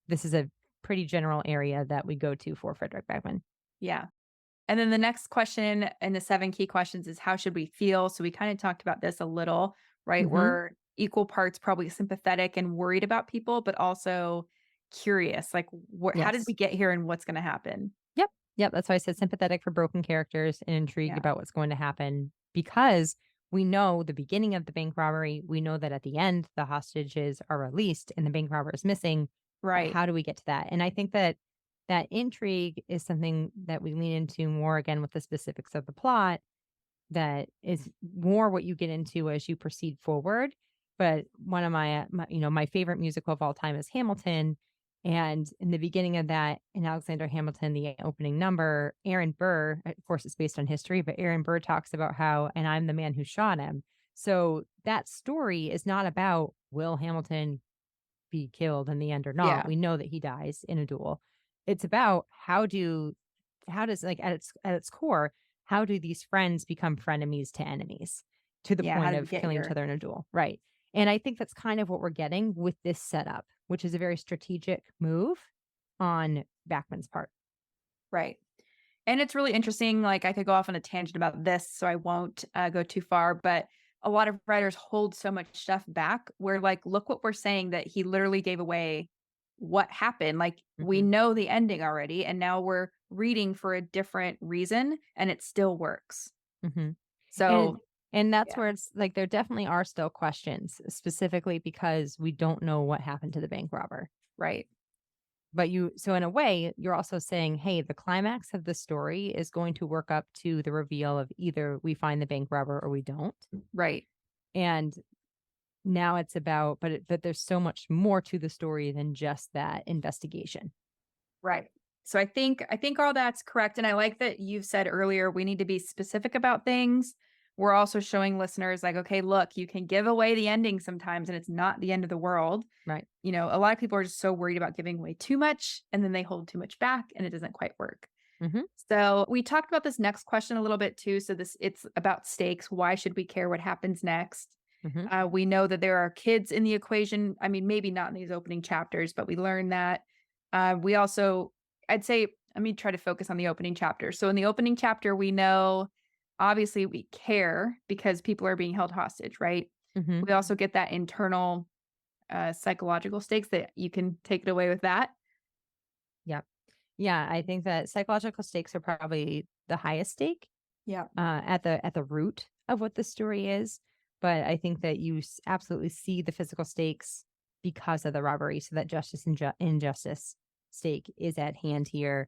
this is a pretty general area that we go to for Frederick Backman. Yeah. And then the next question in the 7 key questions is how should we feel? So we kind of talked about this a little, right? Mm-hmm. We're equal parts probably sympathetic and worried about people, but also curious. Like, how did Yes. we get here and what's going to happen? Yep. Yep. That's why I said sympathetic for broken characters and intrigued Yeah. about what's going to happen because we know the beginning of the bank robbery. We know that at the end, the hostages are released and the bank robber is missing. Right. How do we get to that? And I think that that intrigue is something that we lean into more again with the specifics of the plot that is more what you get into as you proceed forward. But one of my favorite musical of all time is Hamilton. And in the beginning of that, in Alexander Hamilton, the opening number, Aaron Burr, of course, it's based on history, but Aaron Burr talks about how, and I'm the man who shot him. So that story is not about will Hamilton be killed in the end or not. Yeah. We know that he dies in a duel. It's about how does like at its core, how do these friends become frenemies to enemies to the Yeah. How point did we of get killing each here? other in a duel? Right. And I think that's kind of what we're getting with this setup, which is a very strategic move on Backman's part. Right. And it's really interesting. Like, I could go off on a tangent about this, so I won't go too far. But a lot of writers hold so much stuff back where, like, look what we're saying that he literally gave away what happened. Like, we Mhm. know the ending already, and now we're reading for a different reason, and it still works. Mhm. And So, and that's yeah, where it's like there definitely are still questions, specifically because we don't know what happened to the bank robber. right, But so in a way, you're also saying, hey, the climax of the story is going to work up to the reveal of either we find the bank robber or we don't. right, And now it's about, but there's so much more to the story than just that investigation. right. So I think all that's correct, and I like that you've said earlier we need to be specific about things. We're also showing listeners like, okay, look, you can give away the ending sometimes, and it's not the end of the world. Right. A lot of people are just so worried about giving away too much, and then they hold too much back, and it doesn't quite work. Hmm. So we talked about this next question a little bit too. So it's about stakes. Why should we care what happens next? Hmm. We know that there are kids in the equation. I mean, maybe not in these opening chapters, but we learn that. We also, I'd say, let me try to focus on the opening chapter. So in the opening chapter, we know obviously we care because people are being held hostage, right? Hmm. We also get that internal psychological stakes that you can take it away with that. Yep. Yeah, I think that psychological stakes are probably the highest stake Yeah. at the root of what the story is. But I think that you absolutely see the physical stakes because of the robbery, so that justice and injustice stake is at hand here.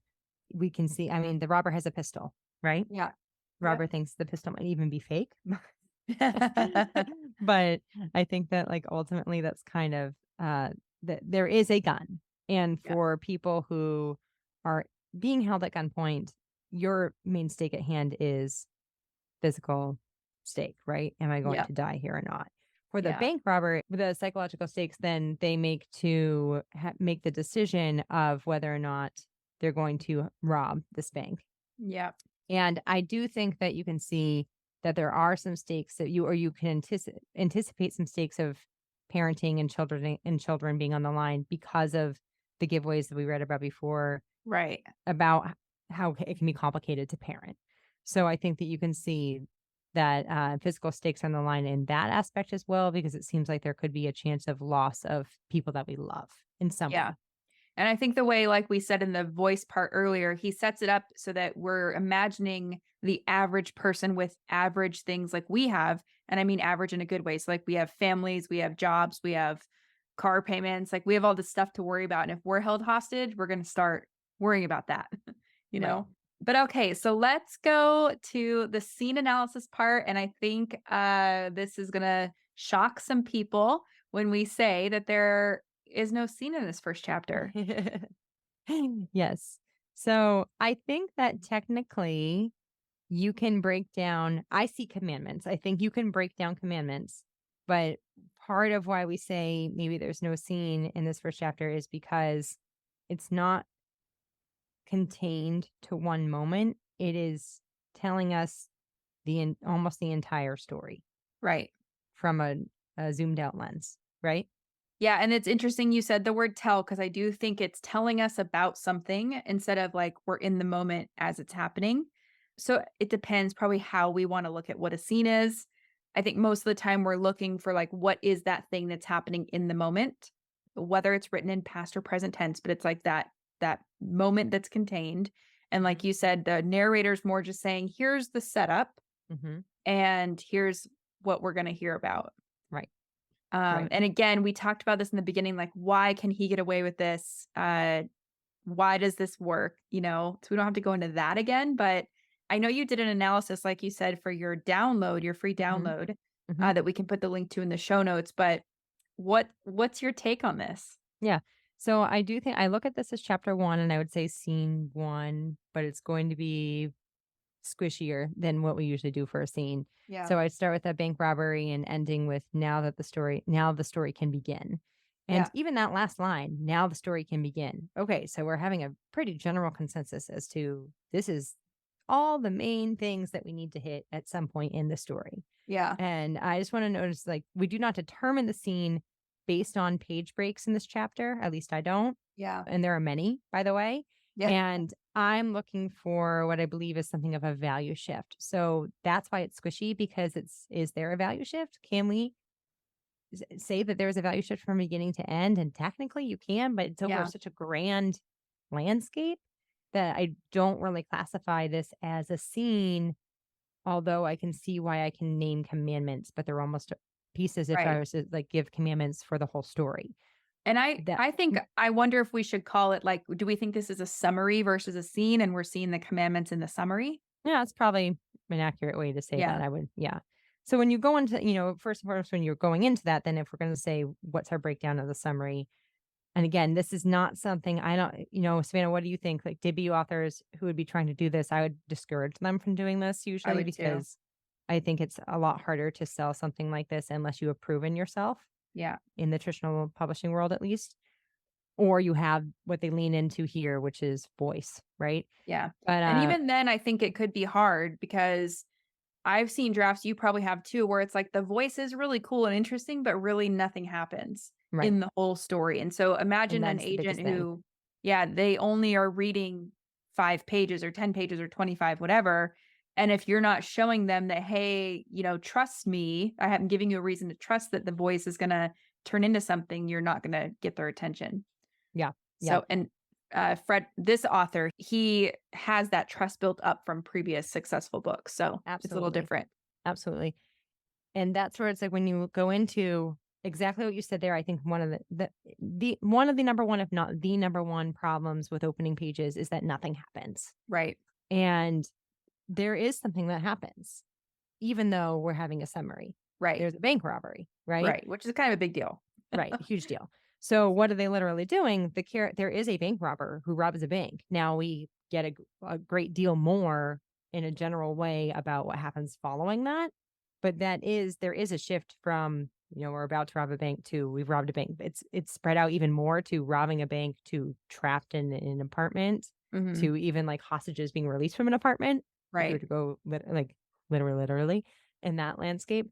We can see. I mean, the robber has a pistol, right? Yeah. Yep. Robber thinks the pistol might even be fake. But I think that like ultimately that's kind of that there is a gun. And Yeah. for people who are being held at gunpoint, your main stake at hand is physical stake, right? Am I going Yeah. to die here or not? For the Yeah. bank robber, the psychological stakes, then they make to make the decision of whether or not they're going to rob this bank. Yeah. And I do think that you can see that there are some stakes that you can anticipate some stakes of parenting and children being on the line because of the giveaways that we read about before Right. about how it can be complicated to parent. So I think that you can see that physical stakes on the line in that aspect as well, because it seems like there could be a chance of loss of people that we love in some Yeah. way. And I think the way, like we said in the voice part earlier, he sets it up so that we're imagining the average person with average things like we have. And I mean average in a good way. So, like, we have families, we have jobs, we have car payments, like, we have all this stuff to worry about. And if we're held hostage, we're going to start worrying about that, you Right. know? But okay, so let's go to the scene analysis part. And I think this is going to shock some people when we say that there is no scene in this first chapter. Yes. So I think that technically you can break down, I see commandments. I think you can break down commandments, but part of why we say maybe there's no scene in this first chapter is because it's not contained to one moment. It is telling us almost the entire story Right. from a zoomed out lens, right? Yeah, and it's interesting you said the word tell because I do think it's telling us about something instead of like we're in the moment as it's happening. So it depends probably how we want to look at what a scene is. I think most of the time we're looking for like what is that thing that's happening in the moment, whether it's written in past or present tense, but it's like that moment that's contained. And like you said, the narrator's more just saying, here's the setup Mm-hmm. and here's what we're going to hear about. Right. Right. And again, we talked about this in the beginning, like, why can he get away with this? Why does this work? So we don't have to go into that again, but I know you did an analysis, like you said, for your download, your free Mm-hmm. download, Mm-hmm. that we can put the link to in the show notes. But what's your take on this? Yeah. So I do think I look at this as chapter one and I would say scene one, but it's going to be squishier than what we usually do for a scene. Yeah. So I'd start with that bank robbery and ending with now the story can begin. And Yeah. even that last line, now the story can begin. Okay, so we're having a pretty general consensus as to this is all the main things that we need to hit at some point in the story. Yeah. And I just want to notice like we do not determine the scene based on page breaks in this chapter. At least I don't. Yeah. And there are many, by the way. Yeah. And I'm looking for what I believe is something of a value shift. So that's why it's squishy because is there a value shift? Can we say that there's a value shift from beginning to end? And technically you can, but it's over Yeah. such a grand landscape that I don't really classify this as a scene, although I can see why I can name commandments, but they're almost pieces if I Right. was to like give commandments for the whole story. And I That I think I wonder if we should call it like, do we think this is a summary versus a scene, and we're seeing the commandments in the summary? Yeah, that's probably an accurate way to say that. Yeah. I would, yeah. So when you go into, first and foremost, when you're going into that, then if we're going to say what's our breakdown of the summary, and again, this is not something I don't, Savannah, what do you think? Like debut authors who would be trying to do this, I would discourage them from doing this I usually would too. because I think it's a lot harder to sell something like this unless you have proven yourself Yeah. in the traditional publishing world, at least, or you have what they lean into here, which is voice, right? Yeah. But And even then, I think it could be hard because I've seen drafts, you probably have too, where it's like the voice is really cool and interesting, but really nothing happens right. in the whole story. And so And imagine an that's the agent biggest thing. who, yeah, they only are reading 5 pages or 10 pages or 25, whatever. And if you're not showing them that, hey, trust me, I am giving you a reason to trust that the voice is going to turn into something, you're not going to get their attention. Yeah. Yeah. So, and this author, he has that trust built up from previous successful books. So it's a little Absolutely. different. Absolutely. And that's where it's like when you go into exactly what you said there, I think one of the number one, if not the number one problems with opening pages is that nothing happens. Right. And there is something that happens, even though we're having a summary. Right. There's a bank robbery, right? Right. Which is kind of a big deal. Right. Huge deal. So what are they literally doing? There is a bank robber who robs a bank. Now we get a great deal more in a general way about what happens following that. But there is a shift from, we're about to rob a bank to we've robbed a bank. It's spread out even more to robbing a bank to trapped in an apartment to even like hostages being released from an apartment. If we were Right. to go literally in that landscape.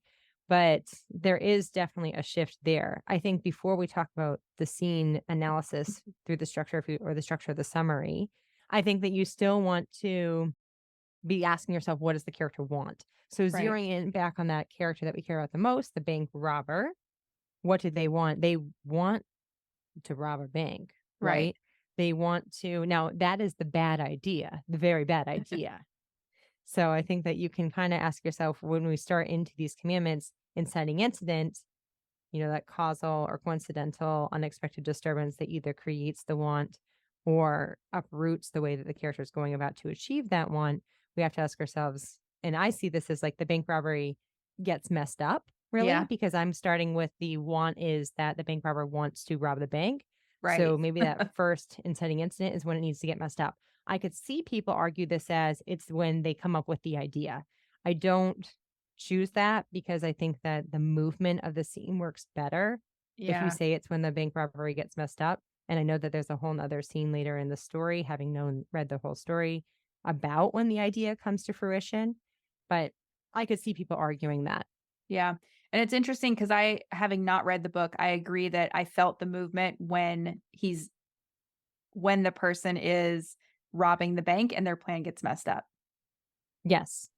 But there is definitely a shift there. I think before we talk about the scene analysis through the structure or the structure of the summary, I think that you still want to be asking yourself, what does the character want? So Right. zeroing in back on that character that we care about the most, the bank robber, what do they want? They want to rob a bank, right? They want to, now that is the bad idea, the very bad idea. So I think that you can kind of ask yourself when we start into these commandments, inciting incident, that causal or coincidental unexpected disturbance that either creates the want or uproots the way that the character is going about to achieve that want. We have to ask ourselves, and I see this as like the bank robbery gets messed up, really, because I'm starting with the want is that the bank robber wants to rob the bank. Right. So maybe that first inciting incident is when it needs to get messed up. I could see people argue this as it's when they come up with the idea. I don't choose that because I think that the movement of the scene works better if you say it's when the bank robbery gets messed up. And I know that there's a whole nother scene later in the story, having read the whole story about when the idea comes to fruition. But I could see people arguing that. Yeah. And it's interesting because having not read the book, I agree that I felt the movement when the person is robbing the bank and their plan gets messed up. Yes.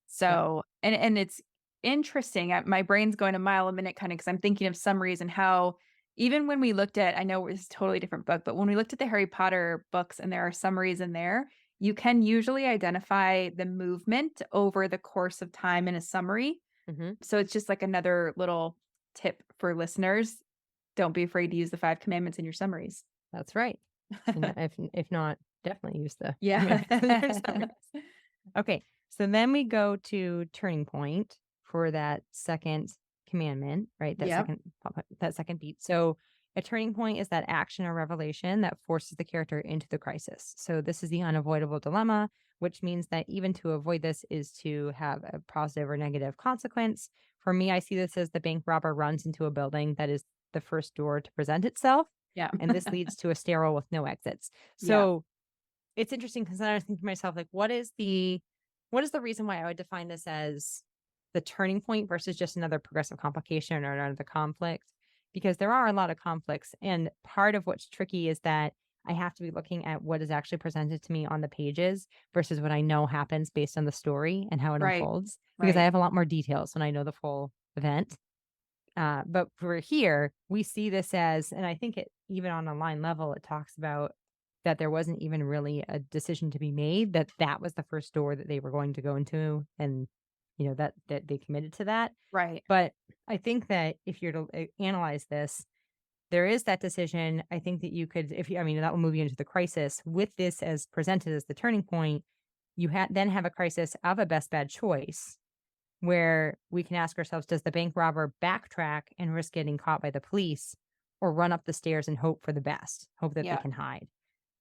So, and it's interesting. My brain's going a mile a minute kind of because I'm thinking of summaries and how even when we looked at, I know it's a totally different book, but when we looked at the Harry Potter books and there are summaries in there, you can usually identify the movement over the course of time in a summary. So it's just like another little tip for listeners. Don't be afraid to use the 5 commandments in your summaries. That's right. if not, definitely use the Yeah. Okay. So then we go to turning point for that second commandment, right? That second beat. So a turning point is that action or revelation that forces the character into the crisis. So this is the unavoidable dilemma, which means that even to avoid this is to have a positive or negative consequence. For me, I see this as the bank robber runs into a building that is the first door to present itself. Yeah. And this leads to a stairwell with no exits. So it's interesting because then I was thinking to myself, like, what is the reason why I would define this as the turning point versus just another progressive complication or another conflict? Because there are a lot of conflicts. And part of what's tricky is that I have to be looking at what is actually presented to me on the pages versus what I know happens based on the story and how it unfolds. Because I have a lot more details when I know the full event. But for here, we see this as, and I think it even on a line level, it talks about that there wasn't even really a decision to be made, that was the first door that they were going to go into. And, that they committed to that. Right. But I think that if you're to analyze this, there is that decision. I think that you could, that will move you into the crisis with this as presented as the turning point. You then have a crisis of a best bad choice where we can ask ourselves, does the bank robber backtrack and risk getting caught by the police or run up the stairs and hope for the best, hope that they can hide?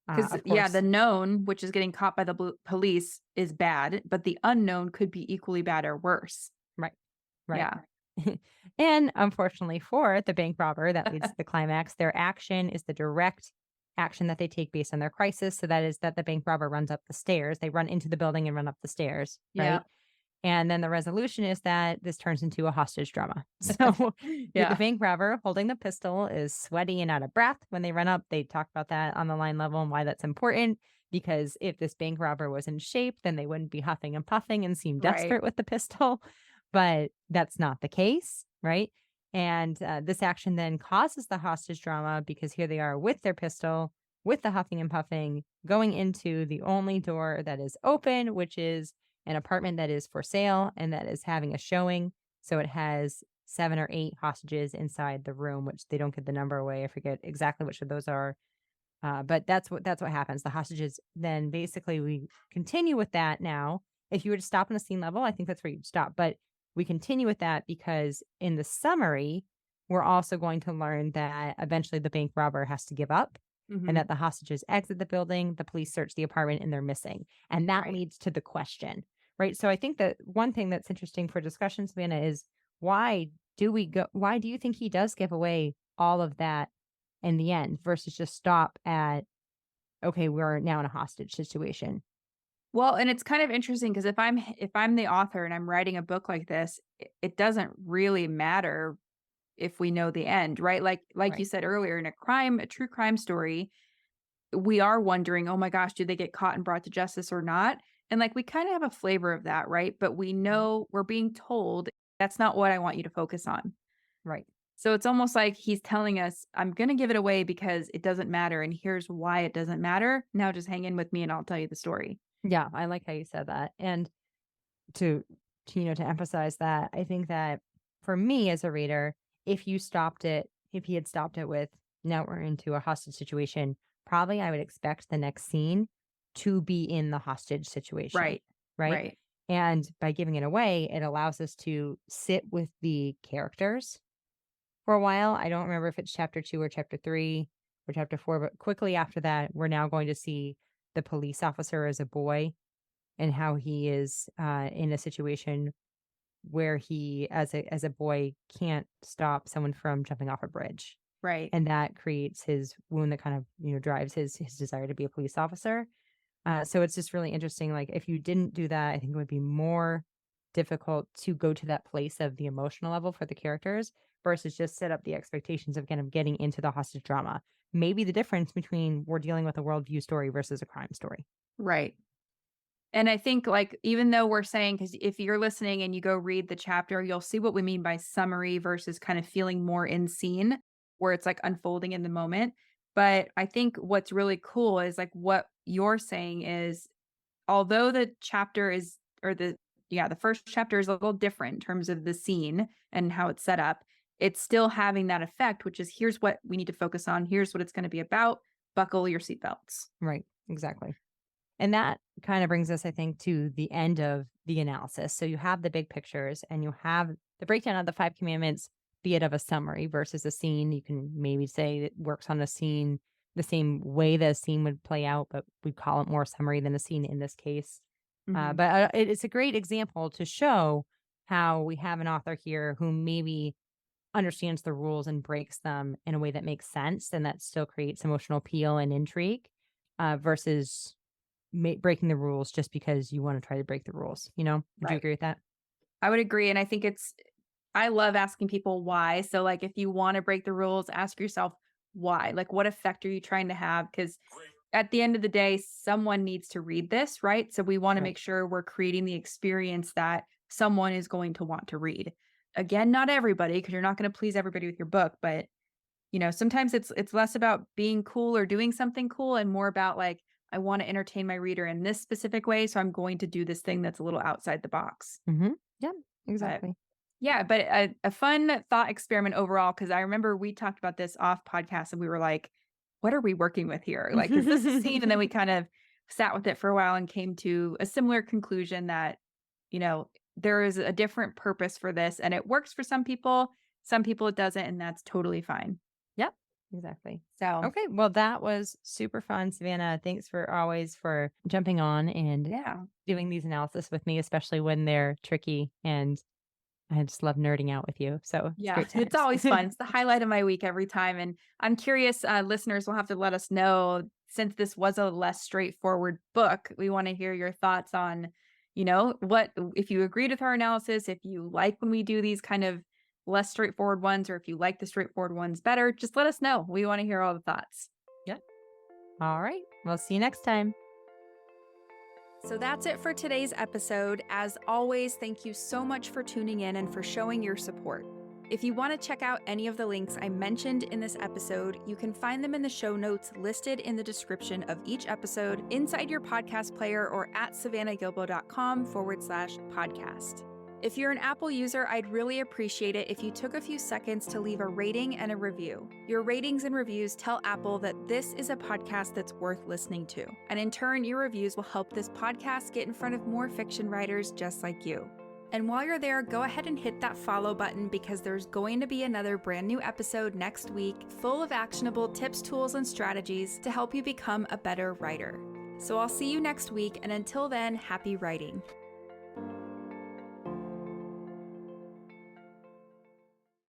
Because, the known, which is getting caught by the police, is bad, but the unknown could be equally bad or worse. Right. Yeah. And unfortunately for the bank robber that leads to the climax, their action is the direct action that they take based on their crisis. So that is that the bank robber runs up the stairs. They run into the building and run up the stairs. Right. And then the resolution is that this turns into a hostage drama. So the bank robber holding the pistol is sweaty and out of breath when they run up. They talk about that on the line level and why that's important because if this bank robber was in shape, then they wouldn't be huffing and puffing and seem Right. desperate with the pistol. But that's not the case, right? And this action then causes the hostage drama because here they are with their pistol, with the huffing and puffing, going into the only door that is open, which is an apartment that is for sale and that is having a showing. So it has 7 or 8 hostages inside the room, which they don't get the number away. I forget exactly which of those are. But that's what happens. The hostages then basically we continue with that now. If you were to stop on the scene level, I think that's where you'd stop. But we continue with that because in the summary, we're also going to learn that eventually the bank robber has to give up and that the hostages exit the building, the police search the apartment, and they're missing. And that leads to the question, right? So I think that one thing that's interesting for discussion, Savannah, is why do you think he does give away all of that in the end versus just stop at, okay, we're now in a hostage situation? Well, and it's kind of interesting because if I'm the author and I'm writing a book like this, it doesn't really matter if we know the end, right? Like Right. you said earlier, in a true crime story, we are wondering, oh my gosh, do they get caught and brought to justice or not? And like we kind of have a flavor of that, right? But we know we're being told that's not what I want you to focus on. Right. So it's almost like he's telling us, I'm going to give it away because it doesn't matter. And here's why it doesn't matter. Now just hang in with me and I'll tell you the story. Yeah, I like how you said that. And to to emphasize that, I think that for me as a reader, if he had stopped it with, now we're into a hostage situation, probably I would expect the next scene to be in the hostage situation. Right. Right. Right. And by giving it away, it allows us to sit with the characters for a while. I don't remember if it's chapter 2 or chapter 3 or chapter 4, but quickly after that, we're now going to see the police officer as a boy and how he is in a situation where he, as a boy, can't stop someone from jumping off a bridge, Right. and that creates his wound that kind of drives his desire to be a police officer. So it's just really interesting. Like if you didn't do that, I think it would be more difficult to go to that place of the emotional level for the characters versus just set up the expectations of kind of getting into the hostage drama. Maybe the difference between we're dealing with a worldview story versus a crime story. Right. And I think, like, even though we're saying, because if you're listening and you go read the chapter, you'll see what we mean by summary versus kind of feeling more in scene, where it's like unfolding in the moment. But I think what's really cool is like what you're saying is, although the chapter is, or the first chapter is a little different in terms of the scene and how it's set up, it's still having that effect, which is here's what we need to focus on. Here's what it's going to be about. Buckle your seatbelts. Right. Exactly. And that kind of brings us, I think, to the end of the analysis. So you have the big pictures and you have the breakdown of the 5 commandments, be it of a summary versus a scene. You can maybe say it works on a scene the same way that a scene would play out, but we call it more summary than a scene in this case. Mhm. But it's a great example to show how we have an author here who maybe understands the rules and breaks them in a way that makes sense and that still creates emotional appeal and intrigue versus breaking the rules just because you want to try to break the rules. Would you Right. agree with that? I would agree. And I think I love asking people why. So, like, if you want to break the rules, ask yourself why. Like, what effect are you trying to have? Because at the end of the day, someone needs to read this, right? So, we want to Right. make sure we're creating the experience that someone is going to want to read. Again, not everybody, because you're not going to please everybody with your book, but sometimes it's less about being cool or doing something cool and more about like, I want to entertain my reader in this specific way, so I'm going to do this thing that's a little outside the box. Mm-hmm. Yeah, But exactly. yeah, but a fun thought experiment overall, because I remember we talked about this off podcast and we were like, what are we working with here? Like, is this a scene? And then we kind of sat with it for a while and came to a similar conclusion that, there is a different purpose for this and it works for some people it doesn't, and that's totally fine. Yep, exactly. So, Okay, well, that was super fun, Savannah. Thanks for jumping on and yeah. doing these analysis with me, especially when they're tricky. And I just love nerding out with you. So it's Yeah, great it's times. always fun. It's the highlight of my week every time. And I'm curious, listeners will have to let us know, since this was a less straightforward book, we want to hear your thoughts on, what, if you agreed with our analysis, if you like when we do these kind of less straightforward ones, or if you like the straightforward ones better, just let us know. We want to hear all the thoughts. Yep. All right. Well, see you next time. So that's it for today's episode. As always, thank you so much for tuning in and for showing your support. If you want to check out any of the links I mentioned in this episode, you can find them in the show notes listed in the description of each episode, inside your podcast player, or at savannahgilbo.com/podcast. If you're an Apple user, I'd really appreciate it if you took a few seconds to leave a rating and a review. Your ratings and reviews tell Apple that this is a podcast that's worth listening to. And in turn, your reviews will help this podcast get in front of more fiction writers just like you. And while you're there, go ahead and hit that follow button because there's going to be another brand new episode next week full of actionable tips, tools, and strategies to help you become a better writer. So I'll see you next week, and until then, happy writing.